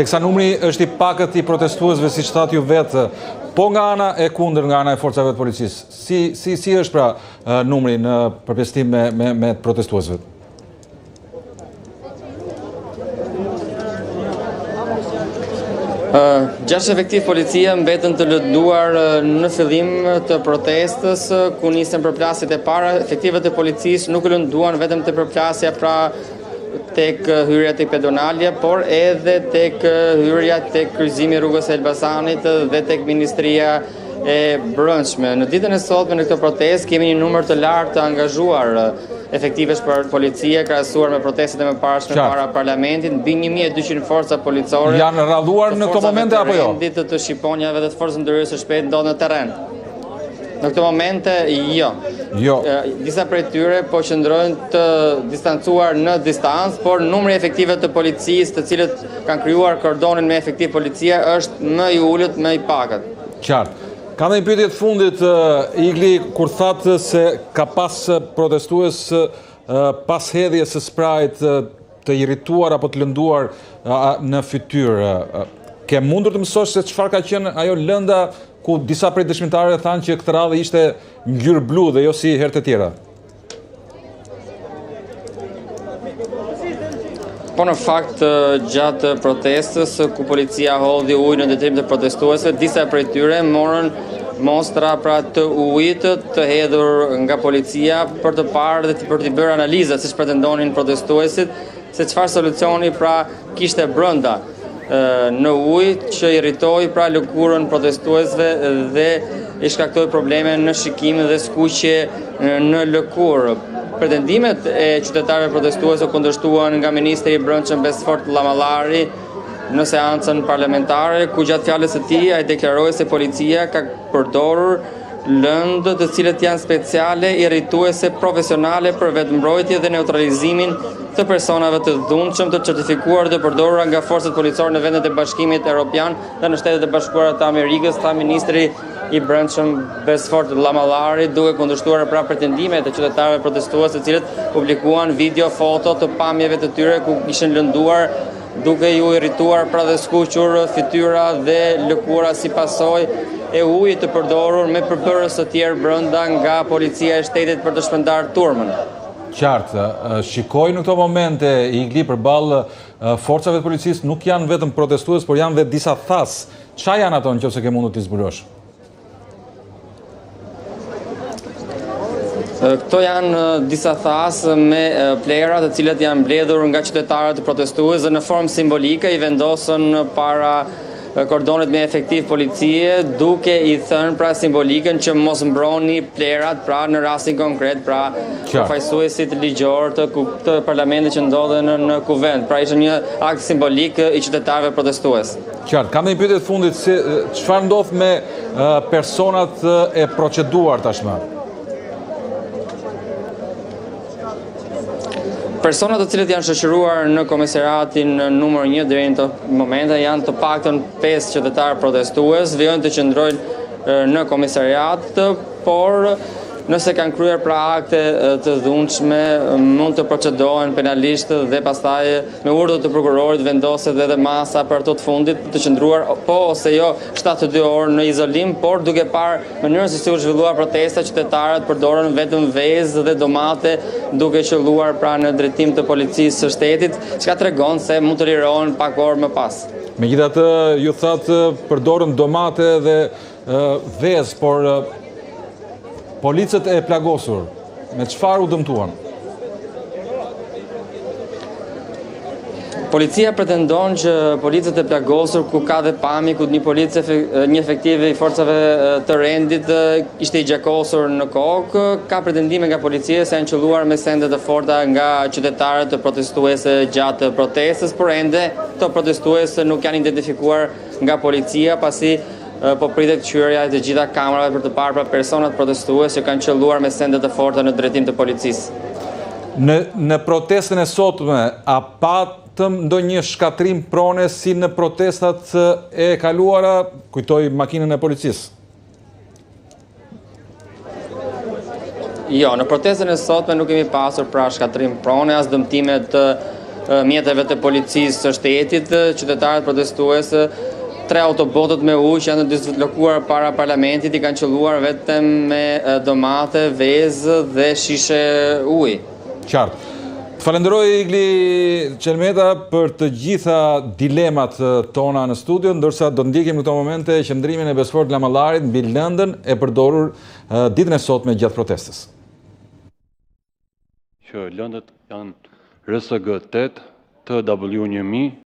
Teksa numri është i pakët i protestuesve, si që thatë ju vetë, po nga ana e kundër nga ana e forcave të policisë. Si është pra numri në përpjestim me protestuesve? Gjashtë efektiv policia mbetën të lënduar në fillim të protestës, ku nisën përplasjet e para. Efektivet e policisë nuk lënduan vetëm të përplasja pra tek hyrja tek pedonalja, por edhe tek hyrja tek kryqëzimi i rrugës së Elbasanit dhe tek Ministria e Brendshme. Në ditën e sotme në këtë protestë kemi një numër të lartë të angazhuar efektivesh për policia, krahasuar me protestet e mëparshme para parlamentit, mbi 1200 forca policore janë radhuar në këto momente apo jo? Të shqiponjave dhe të forcës ndërhyrëse së shpejtë ndodhen në terren. Në këto momente, jo. Disa prej tyre po qëndrojnë të distancuar në distancë, por numri efektive të policisë të cilët kanë krijuar kordonin me efektiv policia është më i ulët, më i pakët. Qartë. Ka dhe një pyetje të fundit, Igli, kur thatë se ka pas protestues pas hedhjes së sprajt të irrituar apo të lënduar në fytyrë. Ke mundur të mësosh se çfarë ka qenë ajo lënda ku disa prej dëshmitarëve thanë që këtë radhë ishte ngjyrë blu dhe jo si herët e tjera? Po në fakt, gjatë protestës, ku policia hodhi ujë në detyrim të protestuesve, disa prej tyre morën mostra pra të ujit të hedhur nga policia për të parë dhe për të bërë analiza, siç pretendonin protestuesit, se çfarë solucioni pra kishte brenda në ujë që irritoi pra lëkurën protestuesve dhe i shkaktoi probleme në shikim dhe skuqje në lëkurë. Pretendimet e qytetarëve protestues u kundërshtuan nga ministri i Brendshëm Besfort Llamallari në seancën parlamentare, ku gjatë fjalës së tij ai deklaroi se policia ka përdorur lëndë të cilët janë speciale, irrituese, profesionale për vetëmbrojtje dhe neutralizimin të personave të dhunshëm të certifikuar dhe përdorura nga forcat policore në vendet e Bashkimit Evropian dhe në Shtetet e Bashkuara të Amerikës, tha ministri i Brendshëm Besfort Llamallari, duke kundërshtuar pra pretendimet e qytetarëve protestues, të cilët publikuan video, foto të pamjeve të tyre ku ishin lënduar duke ju irrituar pra dhe skuqur fytyra dhe lëkura si pasojë e ujit të përdorur me përbërës të tjerë brenda nga policia e shtetit për të shpërndarë turmën. Qartë, shikoj në këto momente, Igli, përballë forcave të policisë nuk janë vetëm protestues, por janë dhe disa thas. Çfarë janë ato nëse ke mundur t'i zbulosh? Këto janë disa thas me plera të cilat janë mbledhur nga qytetarët protestues dhe në formë simbolike i vendosën para kordonet me efektiv policie, duke i thënë pra simbolikën që mos mbroni plerat pra në rastin konkret pra përfaqësuesit ligjor të parlamentit që ndodhen në kuvent. Pra ishte një akt simbolik i qytetarëve protestues. Qartë, kam një pyetje të fundit, çfarë ndodh me personat e proceduar tashmë? Personat të cilët janë shoqëruar në komisariatin numër 1 deri në këtë moment janë të paktën 5 qytetarë protestues, vijojnë të qëndrojnë në komisariat, por nëse kanë kryer pra akte të dhunshme, mund të procedohen penalisht dhe pastaj me urdhër të prokurorit vendoset edhe masa për ato të fundit të qëndruar po ose jo 72 orë në izolim, por duke parë mënyrën se si u zhvilluar protesta, qytetarët përdorën vetëm vezë dhe domate duke qelluar pra në drejtim të policisë së shtetit, çka tregon se mund të lirohen pak orë më pas. Megjithatë, ju thatë përdorën domate dhe vezë, por policët e plagosur, me çfarë u dëmtuan? Policia pretendon që policët e plagosur, ku ka dhe pamje, ku një efektiv i forcave të rendit ishte i gjakosur në kokë, ka pretendime nga policia se janë qelluar me sende të forta nga qytetarët të protestuese gjatë protestës, por ende të protestuese nuk janë identifikuar nga policia, pasi po pritet qyerja e të gjitha kamerave për të parë pra personat protestues që kanë qelluar me sende të forta në drejtim të policisë. Në protestën e sotme, a patëm ndonjë shkatrim prone si në protestat e kaluara, kujtoj makinën e policisë? Jo, në protestën e sotme nuk kemi pasur pra shkatrim prone, as dëmtime të mjeteve të policisë së shtetit, qytetarët protestuesë, 3 autobotët me ujë që janë dislokluar para parlamentit i kanë qelluar vetëm me domate, vezë dhe shishe ujë. Qartë. Të falenderoj Igli Çelmeta për të gjitha dilemat tona në studio, ndërsa do ndjekim në këto momente qëndrimin e Besfort Lamallarit mbi lëndën e përdorur ditën e sotme gjatë protestës. Që lëndët janë RSG 8, TW1000,